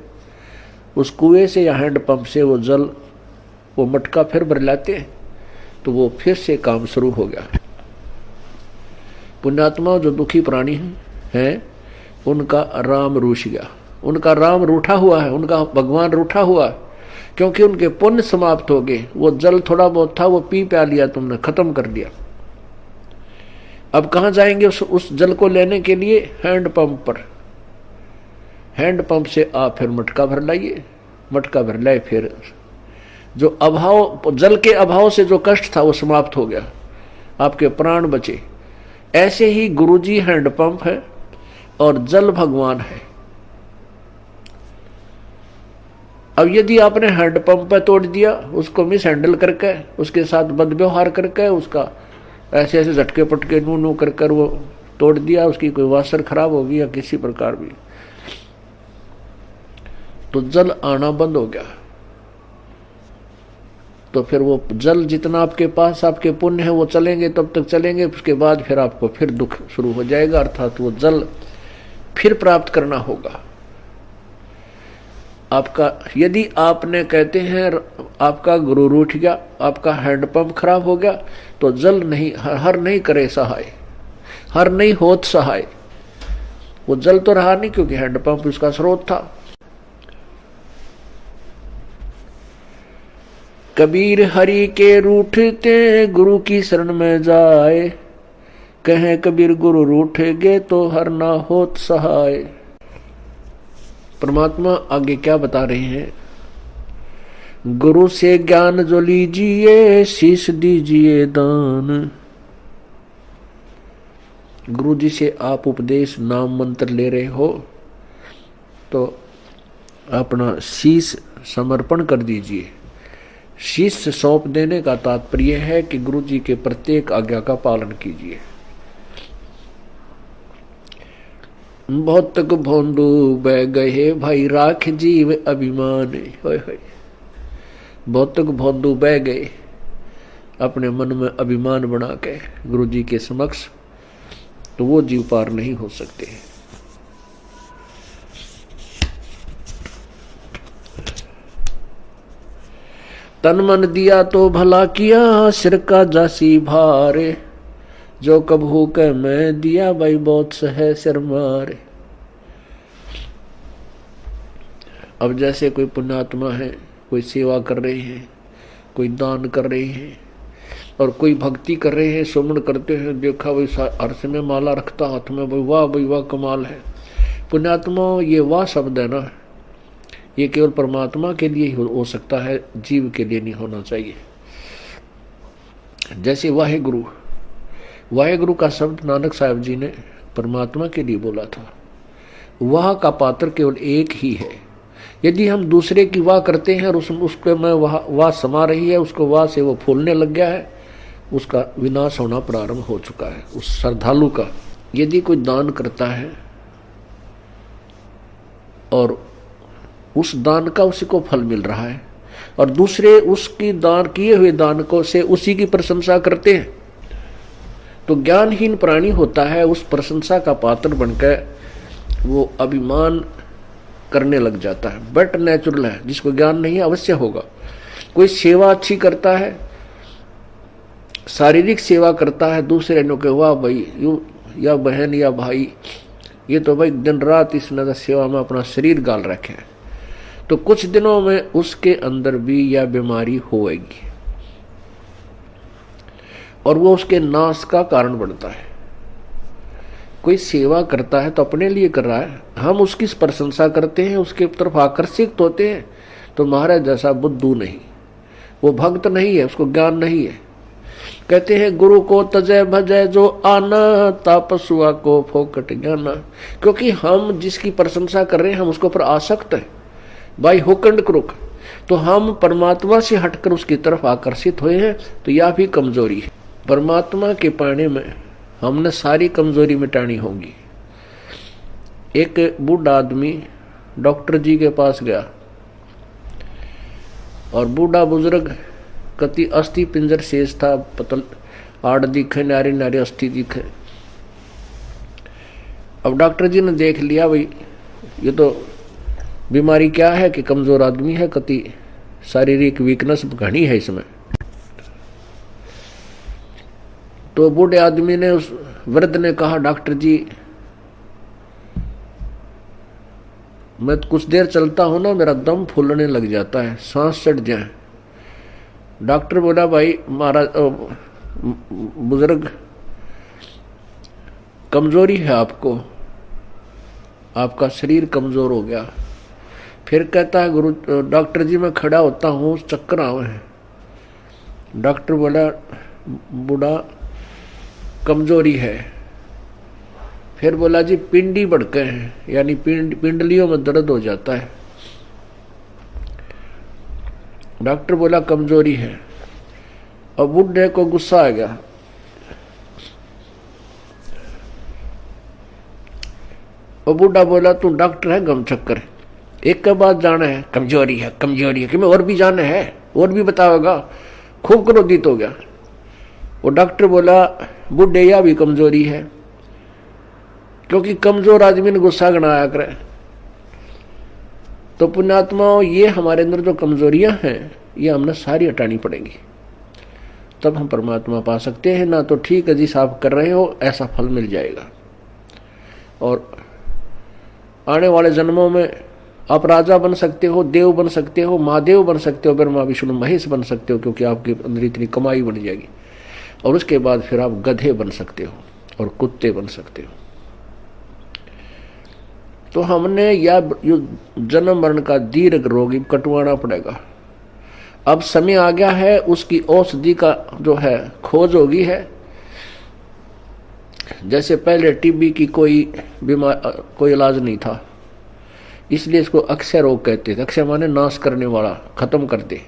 उस कुएं से या हैंडपंप से वो जल, वो मटका फिर भर लाते हैं, तो वो फिर से काम शुरू हो गया। पुण्यात्मा जो दुखी प्राणी हैं, उनका राम रूठ गया, उनका राम रूठा हुआ है, उनका भगवान रूठा हुआ है, क्योंकि उनके पुण्य समाप्त हो गए। वो जल थोड़ा बहुत था, वो पी प्या लिया, तुमने खत्म कर दिया। अब कहाँ जाएंगे उस जल को लेने के लिए? हैंडपंप पर। हैंडपंप से आप फिर मटका भर लाइए, मटका भर लाए, फिर जो अभाव, जल के अभाव से जो कष्ट था वो समाप्त हो गया, आपके प्राण बचे। ऐसे ही गुरुजी हैंडपंप है और जल भगवान है। अब यदि आपने हैंडपंप पे तोड़ दिया, उसको मिस हैंडल करके, उसके साथ बदव्यवहार करके, उसका ऐसे ऐसे झटके पटके नू नू कर कर वो तोड़ दिया, उसकी कोई वासर खराब होगी या किसी प्रकार भी, तो जल आना बंद हो गया। तो फिर वो जल जितना आपके पास आपके पुण्य है वो चलेंगे, तब तक चलेंगे, उसके बाद फिर आपको फिर दुख शुरू हो जाएगा, अर्थात वो जल फिर प्राप्त करना होगा आपका। यदि आपने कहते हैं आपका गुरु रूठ गया, आपका हैंडपंप खराब हो गया, तो जल नहीं, हर नहीं करे सहाय, हर नहीं होत सहाय। वो जल तो रहा नहीं, क्योंकि हैंडपंप उसका स्रोत था। कबीर हरि के रूठते गुरु की शरण में जाए, कहें कबीर गुरु रूठेगे तो हर ना होत सहाय। परमात्मा आगे क्या बता रहे हैं? गुरु से ज्ञान जो लीजिए, शीश दीजिए दान। गुरु जी से आप उपदेश नाम मंत्र ले रहे हो, तो अपना शीश समर्पण कर दीजिए। शीश सौंप देने का तात्पर्य है कि गुरु जी के प्रत्येक आज्ञा का पालन कीजिए। बहुत तक भोंदू बह गए भाई, राख जीव अभिमान। होय होय, बहुत तक भोंदू बह गए अपने मन में अभिमान बना के गुरु जी के समक्ष, तो वो जीव पार नहीं हो सकते। तन मन दिया तो भला किया, सिर का जासी भारे, जो कबहू के मैं दिया भाई बहुत सहे सिर मारे। अब जैसे कोई पुण्यात्मा है, कोई सेवा कर रहे हैं, कोई दान कर रहे हैं और कोई भक्ति कर रहे हैं, सुमन करते हैं, देखा भाई अर्श में माला रखता हाथ में, भाई वाह भाई वाह कमाल है। पुण्यात्मा, ये वाह शब्द है ना, ये केवल परमात्मा के लिए ही हो सकता है, जीव के लिए नहीं होना चाहिए। जैसे वाहेगुरु, वाहेगुरु का शब्द नानक साहब जी ने परमात्मा के लिए बोला था। वाह का पात्र केवल एक ही है। यदि हम दूसरे की वाह करते हैं और उसके में वाह समा रही है, उसको वाह से वो फूलने लग गया है, उसका विनाश होना प्रारंभ हो चुका है उस श्रद्धालु का। यदि कोई दान करता है और उस दान का उसी को फल मिल रहा है और दूसरे उसकी दान किए हुए दान को से उसी की प्रशंसा करते हैं, तो ज्ञानहीन प्राणी होता है, उस प्रशंसा का पात्र बनकर वो अभिमान करने लग जाता है। बट नेचुरल है, जिसको ज्ञान नहीं है अवश्य होगा। कोई सेवा अच्छी करता है, शारीरिक सेवा करता है, दूसरे ने कहे वाह भाई या बहन या भाई, ये तो भाई दिन रात इस नगर सेवा में अपना शरीर गाल रखे हैं, तो कुछ दिनों में उसके अंदर भी यह बीमारी होएगी और वो उसके नाश का कारण बनता है। कोई सेवा करता है तो अपने लिए कर रहा है, हम उसकी प्रशंसा करते हैं, उसके तरफ आकर्षित होते हैं, तो महाराज जैसा बुद्धू नहीं, वो भक्त नहीं है, उसको ज्ञान नहीं है। कहते हैं गुरु को तजय भजय जो आना, तापसुआ को फोकट ज्ञाना। क्योंकि हम जिसकी प्रशंसा कर रहे हैं हम उसके ऊपर आसक्त है बाई हुक एंड क्रुक, तो हम परमात्मा से हटकर उसकी तरफ आकर्षित हुए हैं, तो यह भी कमजोरी है। परमात्मा के पाने में हमने सारी कमजोरी मिटानी होगी। एक बूढ़ा आदमी डॉक्टर जी के पास गया और बूढ़ा बुजुर्ग कति अस्थि पिंजर शेष था, पतल आड़ दिखे, नारी नारी अस्थि दिखे। अब डॉक्टर जी ने देख लिया भाई ये तो बीमारी क्या है कि कमजोर आदमी है, कति शारीरिक वीकनेस घनी है इसमें। तो बूढ़े आदमी ने, उस वृद्ध ने कहा डॉक्टर जी मैं कुछ देर चलता हूं ना मेरा दम फूलने लग जाता है, सांस चढ़ जाए। डॉक्टर बोला भाई महाराज बुजुर्ग कमजोरी है आपको, आपका शरीर कमजोर हो गया। फिर कहता है गुरु डॉक्टर जी मैं खड़ा होता हूँ चक्कर आवे हैं। डॉक्टर बोला बूढ़ा कमजोरी है। फिर बोला जी पिंडी बढ़के हैं, यानी पिंडलियों में दर्द हो जाता है। डॉक्टर बोला कमजोरी है। और बूढ़े को गुस्सा आ गया। और बूढ़ा बोला तू डॉक्टर है गम चक्कर, एक के बाद जाना है कमजोरी है कमजोरी है कि मैं और भी जाना है और भी बताओगा। खूब क्रोधित हो गया। वो डॉक्टर बोला बूढ़े या भी कमजोरी है, क्योंकि कमजोर आदमी ने गुस्सा गणाया करे। तो पुण्यात्माओं ये हमारे अंदर जो कमजोरियां हैं ये हमने सारी हटानी पड़ेंगी, तब हम परमात्मा पा सकते हैं। ना तो ठीक है जिस आप कर रहे हो ऐसा फल मिल जाएगा, और आने वाले जन्मों में आप राजा बन सकते हो, देव बन सकते हो, महादेव बन सकते हो, ब्रह्मा विष्णु महेश बन सकते हो, क्योंकि आपके अंदर इतनी कमाई बन जाएगी। और उसके बाद फिर आप गधे बन सकते हो और कुत्ते बन सकते हो। तो हमने या जन्म मरण का दीर्घ रोग कटवाना पड़ेगा। अब समय आ गया है, उसकी औषधि का जो है खोज होगी है। जैसे पहले टीबी की कोई इलाज नहीं था, इसलिए इसको अक्षय रोग कहते थे। अक्षय माने नाश करने वाला, खत्म कर दे।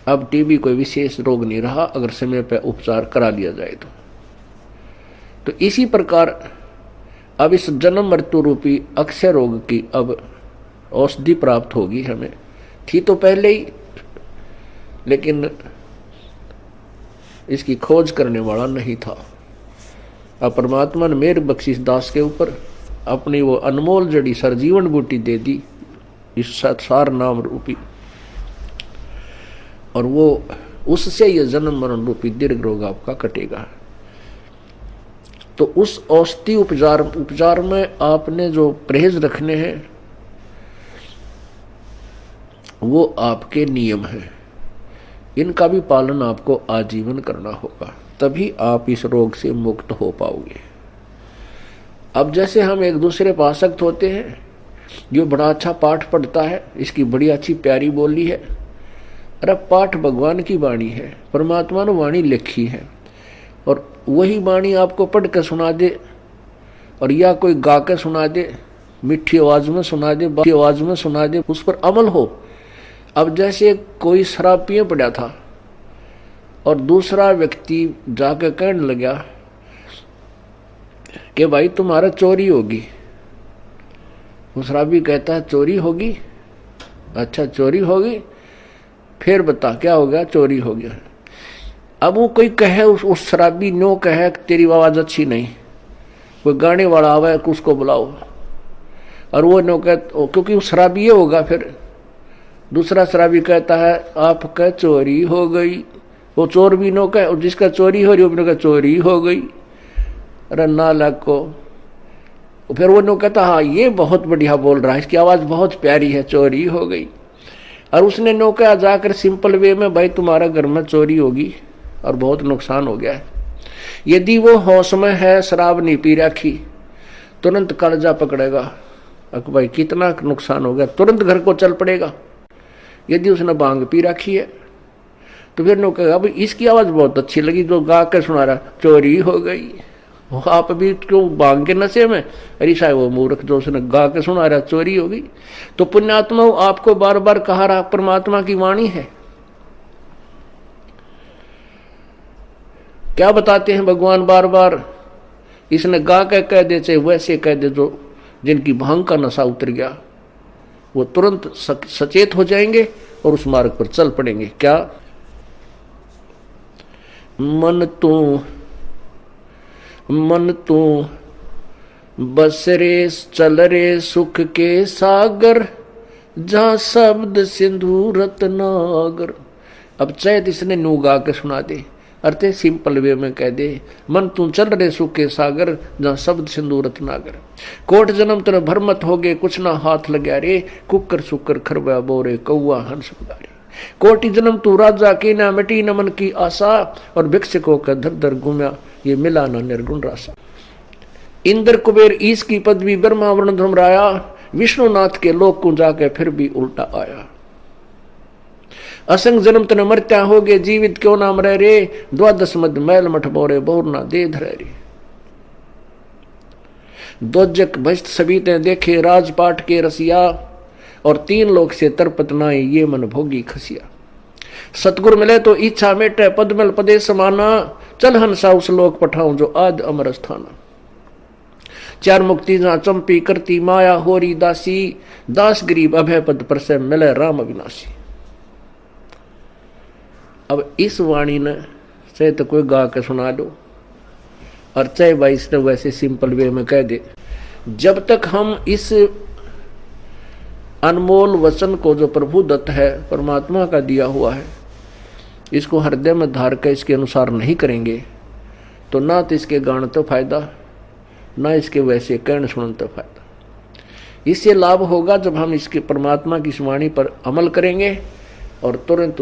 अब टीबी कोई विशेष रोग नहीं रहा अगर समय पर उपचार करा लिया जाए तो इसी प्रकार अब इस जन्म मृत्यु रूपी अक्षय रोग की अब औषधि प्राप्त होगी हमें। थी तो पहले ही, लेकिन इसकी खोज करने वाला नहीं था। अब परमात्मा ने मेरे बख्शिश दास के ऊपर अपनी वो अनमोल जड़ी सरजीवन बूटी दे दी, इस सार नाम रूपी, और वो उससे ये जन्म मरण रूपी दीर्घ रोग आपका कटेगा। तो उस औषधि उपचार में आपने जो परहेज रखने हैं वो आपके नियम हैं, इनका भी पालन आपको आजीवन करना होगा, तभी आप इस रोग से मुक्त हो पाओगे। अब जैसे हम एक दूसरे पर आसक्त होते हैं, जो बड़ा अच्छा पाठ पढ़ता है, इसकी बड़ी अच्छी प्यारी बोली है, अरे पाठ भगवान की वाणी है, परमात्मा ने वाणी लिखी है, और वही वाणी आपको पढ़ के सुना दे, और या कोई गा के सुना दे, मीठी आवाज में सुना दे, बाकी आवाज में सुना दे, उस पर अमल हो। अब जैसे कोई शराब पिए पड़ा था और दूसरा व्यक्ति जाके कहने लगा कि भाई तुम्हारा चोरी होगी। वो शराबी कहता है चोरी होगी? अच्छा चोरी होगी, फिर बता क्या हो गया? चोरी हो गया। अब वो कोई कहे, उस शराबी नो कहे तेरी आवाज अच्छी नहीं, कोई गाने वाला आवे उसको बुलाओ, और वो नो कहे क्योंकि वो शराबी ये होगा। फिर दूसरा शराबी कहता है आपका चोरी हो गई, वो चोर भी नो कहे, और जिसका चोरी हो रही वो भी नो कहे चोरी हो गई, अरे नालायक को। फिर वो नो कहता हाँ ये बहुत बढ़िया बोल रहा है, इसकी आवाज बहुत प्यारी है, चोरी हो गई। और उसने नो कहा जाकर सिंपल वे में भाई तुम्हारा घर में चोरी होगी और बहुत नुकसान हो गया है। यदि वो होश में है, शराब नहीं पी रखी, तुरंत कर्जा पकड़ेगा, भाई कितना नुकसान हो गया, तुरंत घर को चल पड़ेगा। यदि उसने भांग पी रखी है तो फिर नो कहेगा भाई इसकी आवाज बहुत अच्छी लगी, जो गा के सुना रहा, चोरी हो गई। वो आप भी क्यों भांग के नशे में, अरे साहब वो मूर्ख जो उसने गा के सुना रहा, चोरी हो गई। तो पुण्यात्मा आपको बार बार कहा रहा परमात्मा की वाणी है। क्या बताते हैं भगवान बार बार, इसने गा के कह दे चाहे वैसे कह दे, जो जिनकी भांग का नशा उतर गया वो तुरंत सचेत हो जाएंगे और उस मार्ग पर चल पड़ेंगे। क्या मन तू बस रे चल रे सुख के सागर, जहां शब्द सिंधु रत्नागर। अब चाहे इसने नू गा के सुना दे, अर्थे सिंपल वे में कह दे, मन तू चल रे सुख के सागर, जहां शब्द सिंधु रत्नागर। कोट जन्म तेरे भरमत हो गए, कुछ ना हाथ लग्या रे, कुकर सुकर खरबा बोरे कौआ हंस उदारे। कोटि जन्म तू राजा की ना मिटी न मन की आशा, और भिक्षुकों का धर धर घूमया, ये मिला ना निर्गुण रासा। इंद्र कुबेर ईश की पदवी, ब्रह्मा वरुण धर्मराया, विष्णुनाथ के लोक को जाके फिर भी उल्टा आया। असंग जन्म तन मरत्या हो गए, जीवित क्यों नाम रह रे, द्वादश मद मैल मठ बोरे बोर ना दे धरे रे। दोजक भस्त सभी ते देखे, राजपाट के रसिया, और 3 लोक से तरपत नाई, ये मन भोगी खसिया। सतगुर मिले तो इच्छा मेटे, पद मिल पदे समाना, चल हंसा उस लोक पठाऊं जो आद अमर स्थाना। 4 मुक्ति जहां चंपी करती माया, होरी दासी, दास गरीब अभय पद पर से मिले राम अविनाशी। अब इस वाणी ने चाहे तो कोई गा के सुना दो, और चाहे भाई इसने वैसे सिंपल वे में कह दे, जब तक हम इस अनमोल वचन को जो प्रभु दत्त है, परमात्मा का दिया हुआ है, इसको हृदय में धार कर इसके अनुसार नहीं करेंगे, तो ना तो इसके गान तो फायदा, ना इसके वैसे कहने सुनने तो फायदा। इससे लाभ होगा जब हम इसके परमात्मा की वाणी पर अमल करेंगे और तुरंत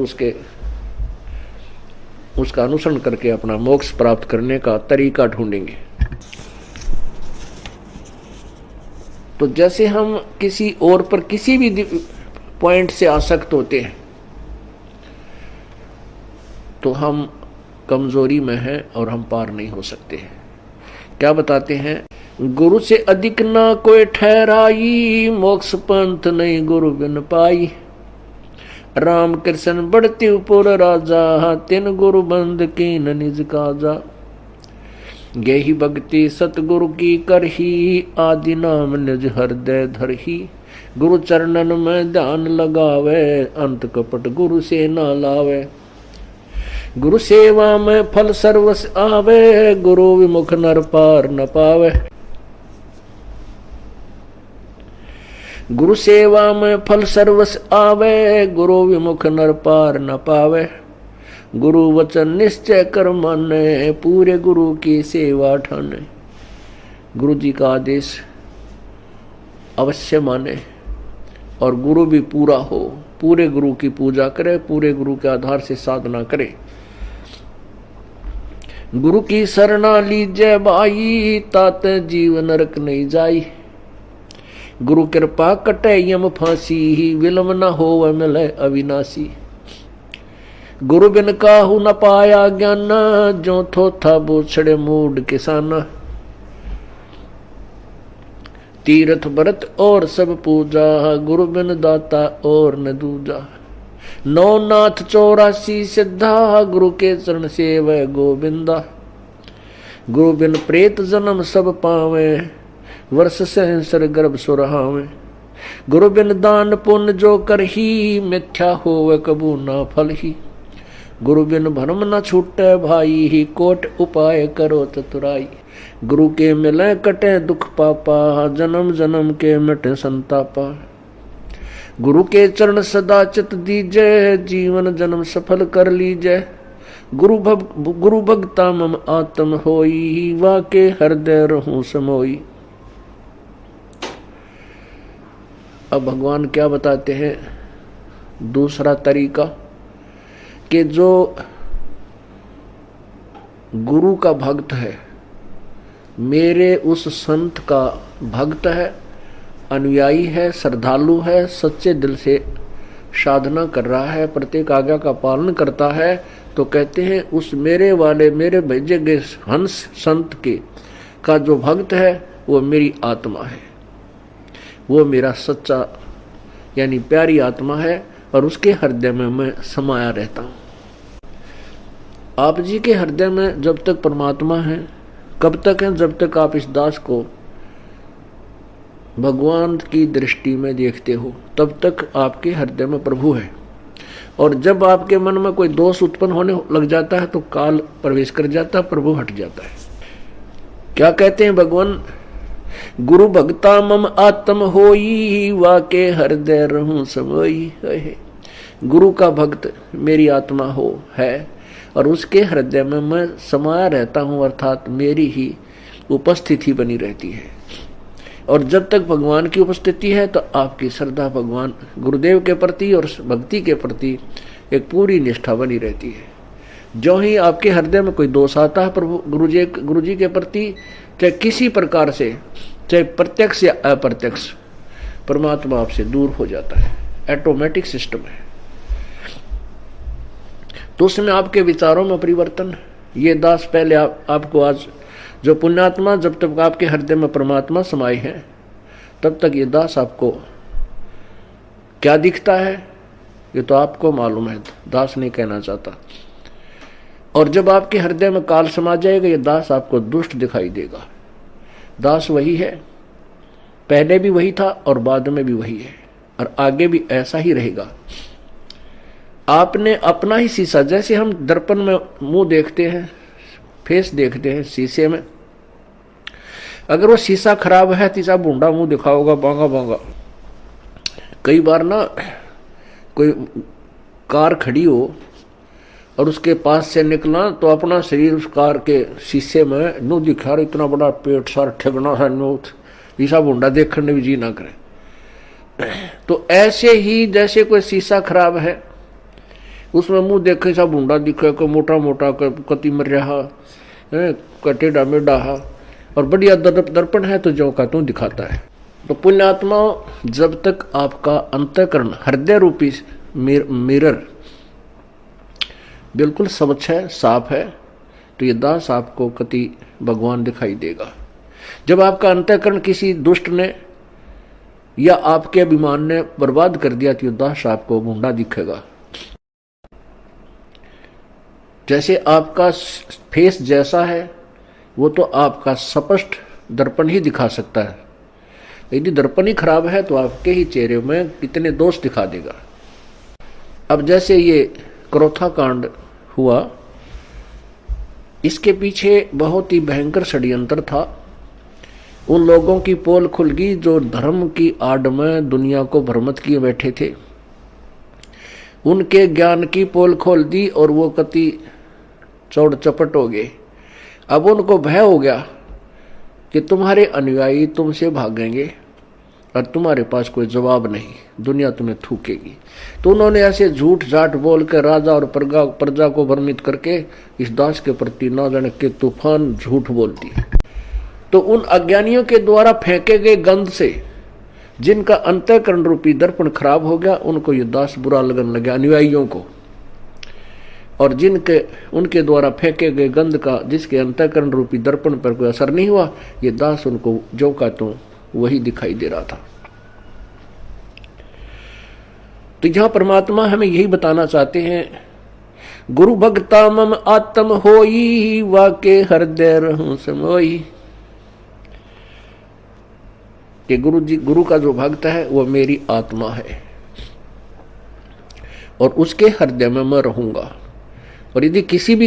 उसका अनुसरण करके अपना मोक्ष प्राप्त करने का तरीका ढूंढेंगे। तो जैसे हम किसी और पर किसी भी पॉइंट से आसक्त होते हैं तो हम कमजोरी में हैं और हम पार नहीं हो सकते हैं। क्या बताते हैं, गुरु से अधिक ना कोई ठहराई, मोक्ष पंथ नहीं गुरु बिन पाई। राम कृष्ण बढ़ते उपर राजा, तिन गुरु बंद की न निज काजा। गेही भक्ति सतगुरु की करही, आदि नाम निज हृदय धरही। गुरु चरणन में ध्यान लगावे, अंत कपट गुरु से ना लावे। गुरु सेवा में फल सर्वस आवे, गुरु विमुख नर पार न पावे। गुरु सेवा में फल सर्वस आवे, गुरु विमुख नर पार न पावे। गुरु वचन निश्चय कर माने, पूरे गुरु की सेवा ठाने। गुरु जी का आदेश अवश्य माने और गुरु भी पूरा हो, पूरे गुरु की पूजा करे, पूरे गुरु के आधार से साधना करे। गुरु की शरणा लीजय भाई, तात जीव नरक नहीं जाई। गुरु कृपा कटे यम फांसी, विलम न हो मिले अविनाशी। गुरु बिन काहू न पाया ज्ञान, जो थोथा बोछड़े मूड किसाना। तीर्थ व्रत और सब पूजा, गुरु बिन दाता और न दूजा। 9 नाथ 84 सिद्धा, गुरु के चरण सेवै गोविंदा। गुरु बिन प्रेत जन्म सब पावे, वर्ष सहस्र गर्भ सुरहावे। गुरु बिन दान पुण्य जो करही, मिथ्या होवे कबू ना फल ही। गुरु बिन भरम न छूटे भाई, कोट उपाय करो चतुराई। गुरु के मिले कटे दुख पापा, जन्म जन्म के मिटे संतापा। गुरु के चरण सदा चित दीजय, जीवन जन्म सफल कर लीजय। गुरु भक्ता मम आत्म होई, वाके हृदय रहूं समोई। अब भगवान क्या बताते हैं, दूसरा तरीका कि जो गुरु का भक्त है, मेरे उस संत का भक्त है, अनुयायी है, श्रद्धालु है, सच्चे दिल से साधना कर रहा है, प्रत्येक आज्ञा का पालन करता है, तो कहते हैं उस मेरे वाले मेरे भेजे गए हंस संत के का जो भक्त है वो मेरी आत्मा है, वो मेरा सच्चा यानी प्यारी आत्मा है और उसके हृदय में मैं समाया रहता हूं। आप जी के हृदय में जब तक परमात्मा है, कब तक है? जब तक आप इस दास को भगवान की दृष्टि में देखते हो, तब तक आपके हृदय में प्रभु है। और जब आपके मन में कोई दोष उत्पन्न होने लग जाता है तो काल प्रवेश कर जाता है, प्रभु हट जाता है। क्या कहते हैं भगवान? गुरु भक्ता मम आत्म होई, वाके हृदय रहूं समोई। गुरु का भक्त मेरी आत्मा हो है और उसके हृदय में मैं समाया रहता हूं, अर्थात मेरी ही उपस्थिति बनी रहती है। और जब तक भगवान की उपस्थिति है तो आपकी श्रद्धा भगवान गुरुदेव के प्रति और भक्ति के प्रति एक पूरी निष्ठा बनी रहती है। जो ही आपके हृदय में कोई दोष आता है प्रभु गुरु जी के प्रति, चाहे किसी प्रकार से, चाहे प्रत्यक्ष या अप्रत्यक्ष, परमात्मा आपसे दूर हो जाता है। ऑटोमेटिक सिस्टम है। तो उसमें आपके विचारों में परिवर्तन, ये दास पहले आपको आज जो पुण्यात्मा, जब तक आपके हृदय में परमात्मा समाये हैं तब तक ये दास आपको क्या दिखता है ये तो आपको मालूम है, दास नहीं कहना चाहता। और जब आपके हृदय में काल समा जाएगा ये दास आपको दुष्ट दिखाई देगा। दास वही है, पहले भी वही था और बाद में भी वही है और आगे भी ऐसा ही रहेगा। आपने अपना ही शीशा, जैसे हम दर्पण में मुंह देखते हैं, फेस देखते हैं शीशे में, अगर वो शीशा खराब है तीसरा बूंदा मुंह दिखाओगा, बांगा बांगा। कई बार ना कोई कार खड़ी हो और उसके पास से निकला तो अपना शरीर उस कार के शीशे में नू दिखा रहा, इतना बड़ा पेट सारा ठगना सा नू, ईसा बूंदा देखने भी जी ना करे। तो ऐसे ही जैसे कोई शीशा खराब है उसमें मुंह देखे सा बूंदा दिखे, को मोटा मोटा कति मर रहा टेढ़ा मेढ़ा, और बढ़िया दर्पण है तो जो का तू दिखाता है। तो पुण्यात्मा, जब तक आपका अंतःकरण हृदय रूपी मिरर बिल्कुल स्वच्छ है, साफ है, तो ये दास आपको कति भगवान दिखाई देगा। जब आपका अंतःकरण किसी दुष्ट ने या आपके अभिमान ने बर्बाद कर दिया तो ये दास आपको बूंदा दिखेगा। जैसे आपका फेस जैसा है वो तो आपका स्पष्ट दर्पण ही दिखा सकता है, यदि दर्पण ही खराब है तो आपके ही चेहरे में कितने दोष दिखा देगा। अब जैसे ये क्रोथा कांड हुआ, इसके पीछे बहुत ही भयंकर षड्यंत्र था। उन लोगों की पोल खुल गई जो धर्म की आड़ में दुनिया को भ्रमित किए बैठे थे, उनके ज्ञान की पोल खोल दी और वो कति चौड़ चपट हो गए। अब उनको भय हो गया कि तुम्हारे अनुयायी तुमसे भागेंगे और तुम्हारे पास कोई जवाब नहीं, दुनिया तुम्हें थूकेगी। तो उन्होंने ऐसे झूठ झाट बोल कर राजा और प्रजा को भ्रमित करके इस दास के प्रति ना जाने के तूफान झूठ बोलती है। तो उन अज्ञानियों के द्वारा फेंके गए गंध से जिनका अंतःकरण रूपी दर्पण खराब हो गया, उनको ये दास बुरा लगने लगा, अनुयायियों को। और जिनके उनके द्वारा फेंके गए गंध का जिसके अंतःकरण रूपी दर्पण पर कोई असर नहीं हुआ, ये दास उनको जो का तो वही दिखाई दे रहा था। तो यहां परमात्मा हमें यही बताना चाहते हैं, गुरु भक्ता मम आत्म होई, वाके हृदय रहूं समोई। कि गुरु का जो भक्त है वो मेरी आत्मा है और उसके हृदय में मैं रहूंगा। और यदि किसी भी